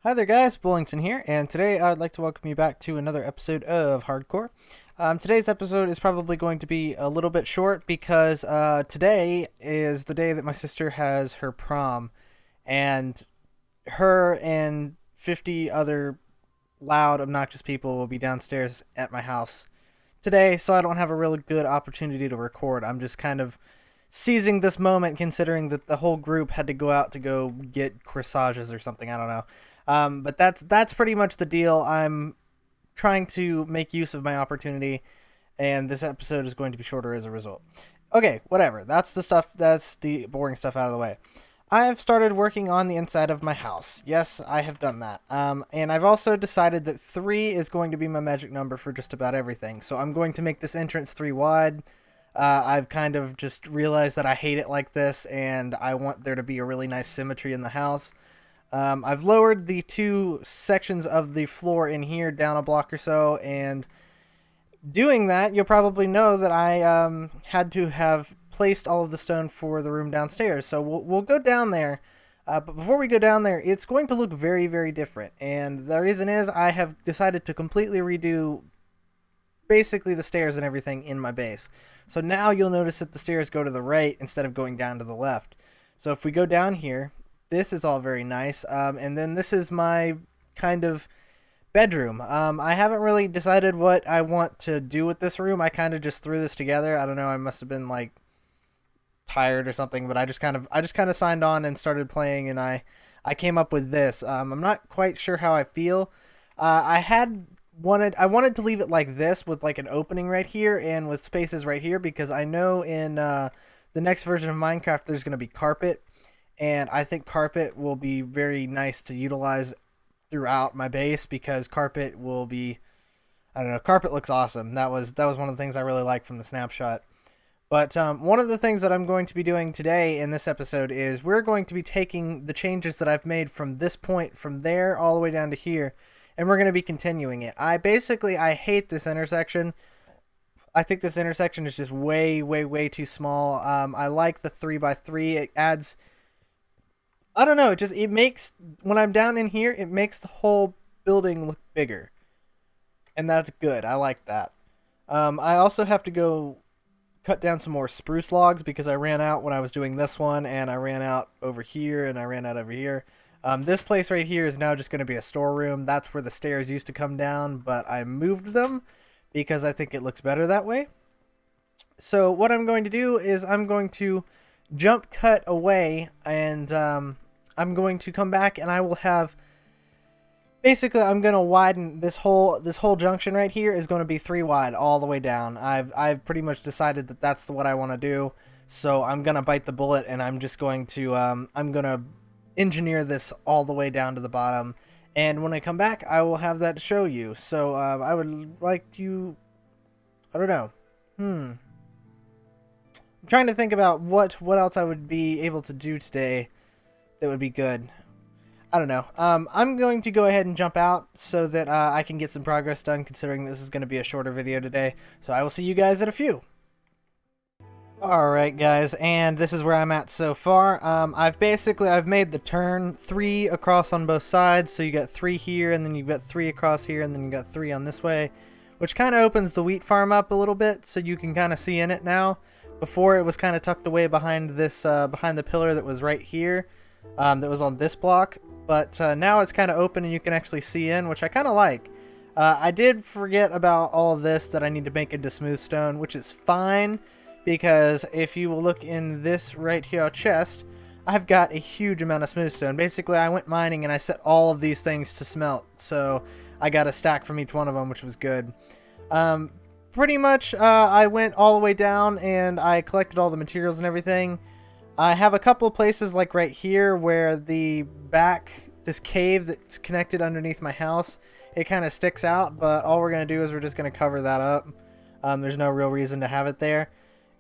Hi there guys, Bowlington here, and today I'd like to welcome you back to another episode of Hardcore. Today's episode is probably going to be a little bit short because today is the day that my sister has her prom, and her and 50 other loud, obnoxious people will be downstairs at my house today, so I don't have a really good opportunity to record. I'm just kind of seizing this moment considering that the whole group had to go out to go get corsages or something, I don't know. But that's pretty much the deal. I'm trying to make use of my opportunity, and this episode is going to be shorter as a result. Okay, whatever. That's the stuff. That's the boring stuff out of the way. I have started working on the inside of my house. Yes, I have done that. And I've also decided that 3 is going to be my magic number for just about everything. So I'm going to make this entrance 3 wide. I've kind of just realized that I hate it like this, and I want there to be a really nice symmetry in the house. I've lowered the 2 sections of the floor in here down a block or so, and doing that, you'll probably know that I had to have placed all of the stone for the room downstairs. So we'll go down there, but before we go down there, it's going to look very, very different. And the reason is I have decided to completely redo basically the stairs and everything in my base. So now you'll notice that the stairs go to the right instead of going down to the left. So if we go down here, this is all very nice. And then this is my kind of bedroom. I haven't really decided what I want to do with this room. I kind of just threw this together. I don't know. I must have been like tired or something, but I just kind of signed on and started playing, and I came up with this. I'm not quite sure how I feel. I wanted to leave it like this with like an opening right here and with spaces right here, because I know in the next version of Minecraft there's going to be carpet, and I think carpet will be very nice to utilize throughout my base, because carpet will be, I don't know, carpet looks awesome. That was one of the things I really liked from the snapshot. But one of the things that I'm going to be doing today in this episode is we're going to be taking the changes that I've made from this point, from there all the way down to here, and we're going to be continuing it. I hate this intersection. I think this intersection is just way, way, way too small. I like the 3x3. It adds, I don't know, it makes, when I'm down in here, it makes the whole building look bigger. And that's good. I like that. I also have to go cut down some more spruce logs because I ran out when I was doing this one, and I ran out over here, and I ran out over here. This place right here is now just going to be a storeroom. That's where the stairs used to come down, but I moved them because I think it looks better that way. So what I'm going to do is I'm going to jump cut away, and I'm going to come back, and I will have, basically I'm going to widen this whole junction right here is going to be 3 wide all the way down. I've pretty much decided that that's what I want to do. So I'm going to bite the bullet, and I'm just going to I'm going to engineer this all the way down to the bottom, and when I come back I will have that to show you. So I would like to, I don't know, I'm trying to think about what else I would be able to do today that would be good. I don't know. I'm going to go ahead and jump out so that I can get some progress done, considering this is going to be a shorter video today. So I will see you guys at a few. Alright guys, and this is where I'm at so far. I've made the turn 3 across on both sides, so you got 3 here, and then you've got 3 across here, and then you got 3 on this way, which kind of opens the wheat farm up a little bit, so you can kind of see in it now. Before, it was kind of tucked away behind this, behind the pillar that was right here, that was on this block, but now it's kind of open and you can actually see in, which I kind of like. I did forget about all of this that I need to make into smooth stone, which is fine, because if you will look in this right here chest, I've got a huge amount of smooth stone. Basically, I went mining and I set all of these things to smelt, so I got a stack from each one of them, which was good. Pretty much, I went all the way down and I collected all the materials and everything. I have a couple of places like right here where this cave that's connected underneath my house, it kind of sticks out, but all we're going to do is we're just going to cover that up. There's no real reason to have it there.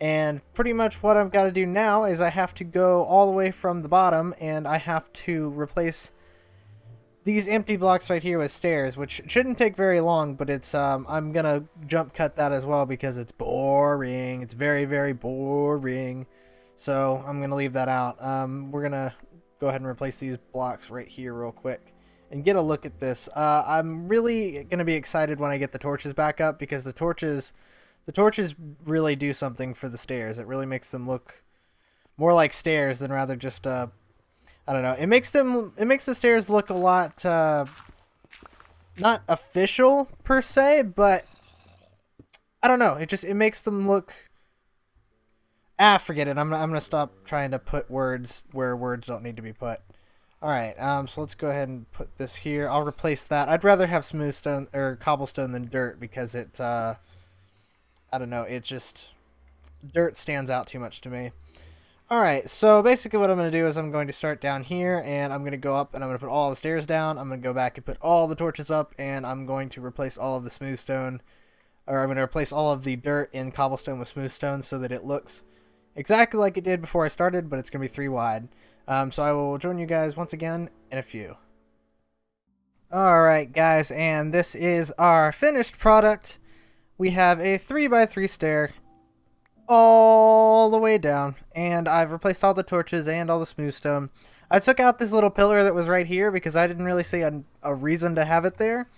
And pretty much what I've got to do now is I have to go all the way from the bottom, and I have to replace these empty blocks right here with stairs, which shouldn't take very long, but it's I'm gonna jump cut that as well because it's boring. It's very, very boring. So I'm gonna leave that out. We're gonna go ahead and replace these blocks right here real quick. and get a look at this. I'm really gonna be excited when I get the torches back up, because the torches really do something for the stairs. It really makes them look more like stairs than rather just I don't know. It makes the stairs look a lot not official per se, but I don't know. It makes them look. Forget it. I'm gonna stop trying to put words where words don't need to be put. All right. So let's go ahead and put this here. I'll replace that. I'd rather have smooth stone or cobblestone than dirt, because it I don't know. It just dirt stands out too much to me. All right. So basically, what I'm gonna do is I'm going to start down here, and I'm gonna go up, and I'm gonna put all the stairs down. I'm gonna go back and put all the torches up, and I'm going to replace all of the smooth stone, or I'm gonna replace all of the dirt in cobblestone with smooth stone, so that it looks exactly like it did before I started, but it's going to be 3 wide. So I will join you guys once again in a few. Alright guys, and this is our finished product. We have a 3x3 stair all the way down, and I've replaced all the torches and all the smooth stone. I took out this little pillar that was right here because I didn't really see a reason to have it there.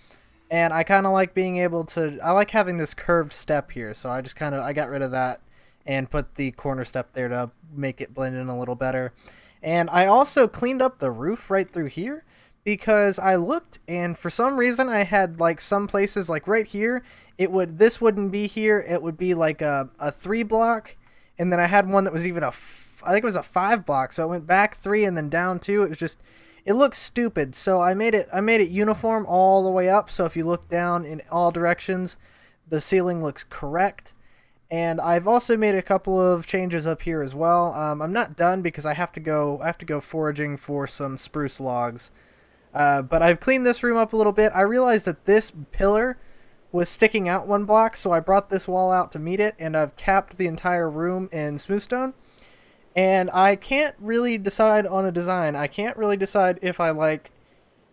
And I kind of like being able to, I like having this curved step here, so I just I got rid of that and put the corner step there to make it blend in a little better. And I also cleaned up the roof right through here, because I looked, and for some reason I had like some places, like right here, this wouldn't be here, it would be like a 3 block, and then I had one that was even I think it was a 5 block, so it went back 3 and then down 2. It was just, it looks stupid, so I made it uniform all the way up, so if you look down in all directions, the ceiling looks correct. And I've also made a couple of changes up here as well. I'm not done because I have to go foraging for some spruce logs. But I've cleaned this room up a little bit. I realized that this pillar was sticking out 1 block, so I brought this wall out to meet it, and I've capped the entire room in smooth stone. And I can't really decide on a design. I can't really decide if I like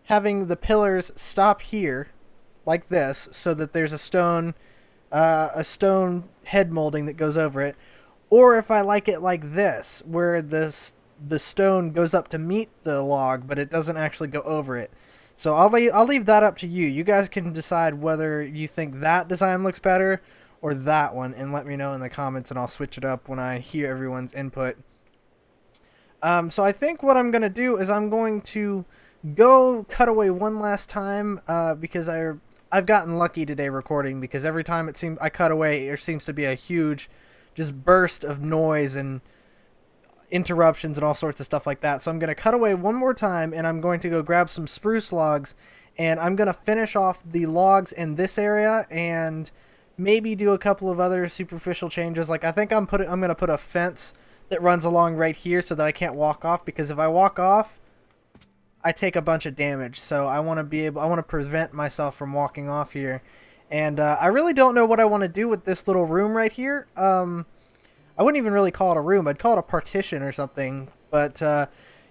having the pillars stop here, like this, so that there's a stone head molding that goes over it, or if I like it like this, where the stone goes up to meet the log, but it doesn't actually go over it. So I'll leave that up to you. You guys can decide whether you think that design looks better or that one, and let me know in the comments, and I'll switch it up when I hear everyone's input. So I think what I'm gonna do is I'm going to go cut away one last time, because I've gotten lucky today recording, because every time I cut away, there seems to be a huge just burst of noise and interruptions and all sorts of stuff like that. So I'm going to cut away one more time, and I'm going to go grab some spruce logs, and I'm going to finish off the logs in this area, and maybe do a couple of other superficial changes. Like I think I'm going to put a fence that runs along right here so that I can't walk off, because if I walk off, I take a bunch of damage. So I want to prevent myself from walking off here. And I really don't know what I want to do with this little room right here. I wouldn't even really call it a room. I'd call it a partition or something. But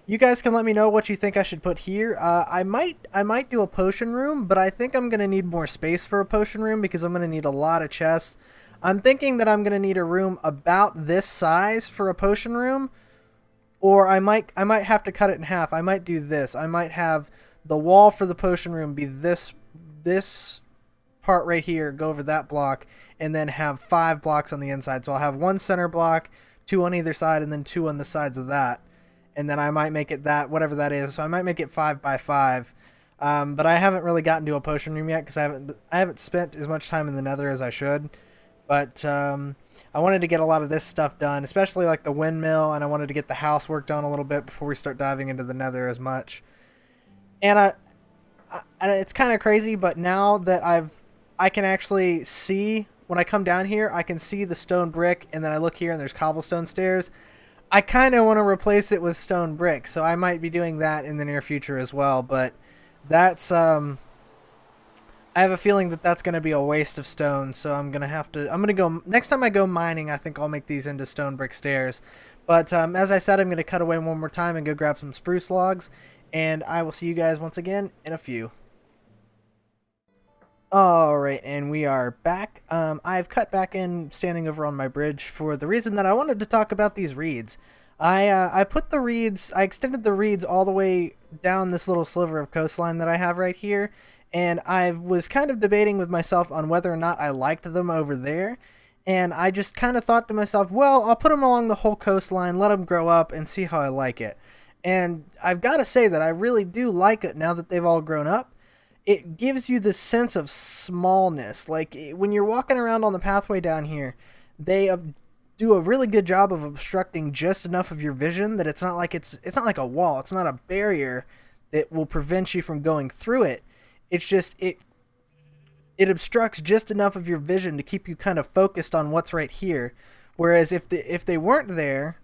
you guys can let me know what you think I should put here. I might do a potion room, but I think I'm going to need more space for a potion room, because I'm going to need a lot of chests. I'm thinking that I'm going to need a room about this size for a potion room. Or I might have to cut it in half. I might do this. I might have the wall for the potion room be this part right here, go over that block, and then have 5 blocks on the inside. So I'll have 1 center block, 2 on either side, and then 2 on the sides of that. And then I might make it that, whatever that is. So I might make it 5 by 5. But I haven't really gotten to a potion room yet, because I haven't spent as much time in the Nether as I should. But I wanted to get a lot of this stuff done, especially like the windmill, and I wanted to get the house worked on a little bit before we start diving into the Nether as much. And it's kind of crazy, but now that I can actually see, when I come down here, I can see the stone brick, and then I look here and there's cobblestone stairs. I kind of want to replace it with stone brick, so I might be doing that in the near future as well. But that's I have a feeling that that's going to be a waste of stone, so I'm going to go, next time I go mining, I think I'll make these into stone brick stairs. But as I said, I'm going to cut away one more time and go grab some spruce logs, and I will see you guys once again in a few. Alright, and we are back. I've cut back in standing over on my bridge for the reason that I wanted to talk about these reeds. I put the reeds, I extended the reeds all the way down this little sliver of coastline that I have right here, and I was kind of debating with myself on whether or not I liked them over there, and I just kind of thought to myself, well, I'll put them along the whole coastline, let them grow up, and see how I like it. And I've got to say that I really do like it now that they've all grown up. It gives you this sense of smallness. Like when you're walking around on the pathway down here, they do a really good job of obstructing just enough of your vision that it's not like a wall. It's not a barrier that will prevent you from going through it. It's just it obstructs just enough of your vision to keep you kind of focused on what's right here. Whereas if they weren't there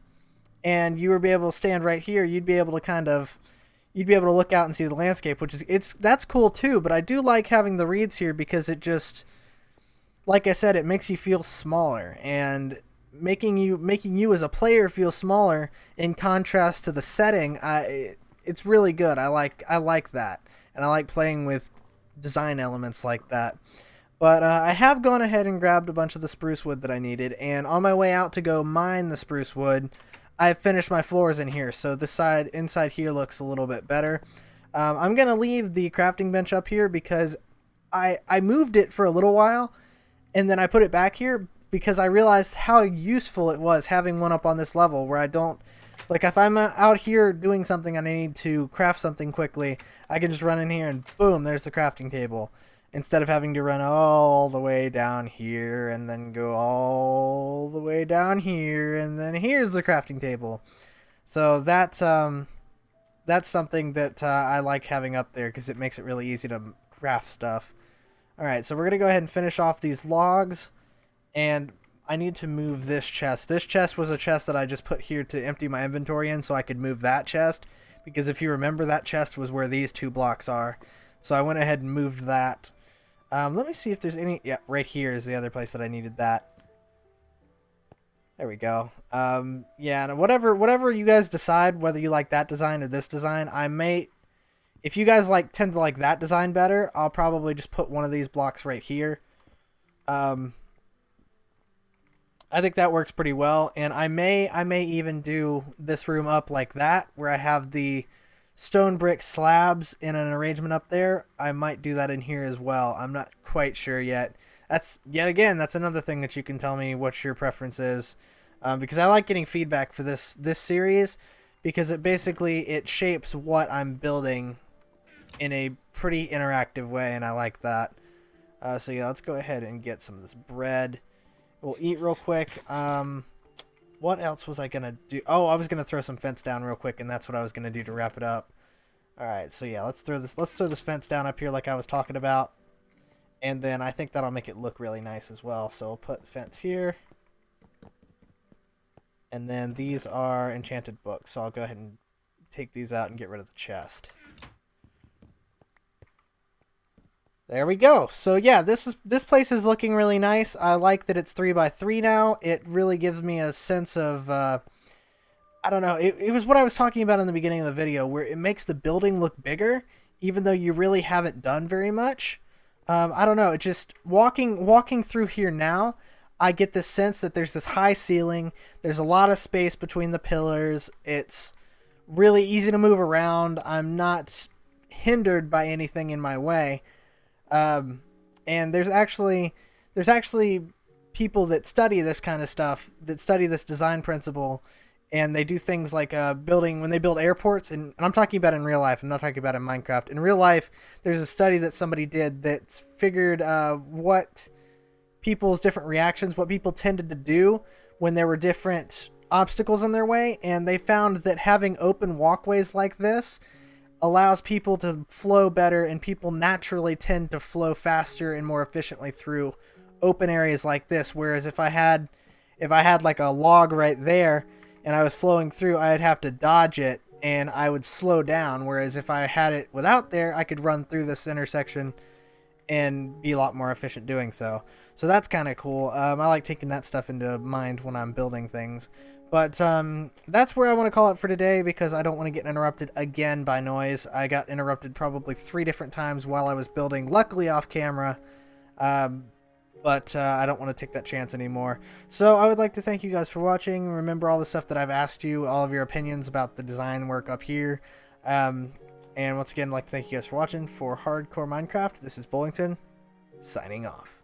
and you were be able to stand right here, you'd be able to look out and see the landscape, which is that's cool too. But I do like having the reeds here because it just, like I said, it makes you feel smaller and making you as a player feel smaller in contrast to the setting. It's really good. I like that, and I like playing with design elements like that. But I have gone ahead and grabbed a bunch of the spruce wood that I needed, and on my way out to go mine the spruce wood, I've finished my floors in here, so this side inside here looks a little bit better. I'm gonna leave the crafting bench up here because I moved it for a little while, and then I put it back here because I realized how useful it was having one up on this level where I don't, like if I'm out here doing something and I need to craft something quickly, I can just run in here and boom, there's the crafting table. Instead of having to run all the way down here and then go all the way down here and then here's the crafting table. So that's something that I like having up there because it makes it really easy to craft stuff. Alright, so we're going to go ahead and finish off these logs. And I need to move this chest. This chest was a chest that I just put here to empty my inventory in so I could move that chest. Because if you remember, that chest was where these 2 blocks are. So I went ahead and moved that. Let me see if there's any... Yeah, right here is the other place that I needed that. There we go. Yeah, and whatever you guys decide, whether you like that design or this design, I may... If you guys tend to like that design better, I'll probably just put one of these blocks right here. I think that works pretty well, and I may even do this room up like that, where I have the stone brick slabs in an arrangement up there. I might do that in here as well. I'm not quite sure yet. That's another thing that you can tell me what your preference is, because I like getting feedback for this series, because it shapes what I'm building in a pretty interactive way, and I like that. So yeah, let's go ahead and get some of this bread. We'll eat real quick. What else was I going to do? Oh, I was going to throw some fence down real quick, and that's what I was going to do to wrap it up. Alright, so yeah, let's throw this fence down up here like I was talking about. And then I think that'll make it look really nice as well. So we'll put the fence here. And then these are enchanted books, so I'll go ahead and take these out and get rid of the chest. There we go. So yeah, this place is looking really nice. I like that it's 3x3 now. It really gives me a sense of I don't know. It was what I was talking about in the beginning of the video, where it makes the building look bigger, even though you really haven't done very much. I don't know. It just walking through here now, I get this sense that there's this high ceiling. There's a lot of space between the pillars. It's really easy to move around. I'm not hindered by anything in my way. And there's actually people that study this kind of stuff, that study this design principle, and they do things like when they build airports, and I'm talking about in real life, I'm not talking about in Minecraft. In real life, there's a study that somebody did that figured what people's different reactions, what people tended to do when there were different obstacles in their way, and they found that having open walkways like this allows people to flow better, and people naturally tend to flow faster and more efficiently through open areas like this. Whereas if I had like a log right there and I was flowing through, I'd have to dodge it and I would slow down. Whereas if I had it without there, I could run through this intersection and be a lot more efficient doing so. So that's kind of cool. I like taking that stuff into mind when I'm building things. But that's where I want to call it for today, because I don't want to get interrupted again by noise. I got interrupted probably 3 different times while I was building, luckily off camera. but I don't want to take that chance anymore. So I would like to thank you guys for watching. Remember all the stuff that I've asked you, all of your opinions about the design work up here. And once again, I'd like to thank you guys for watching. For Hardcore Minecraft, this is Bowlington, signing off.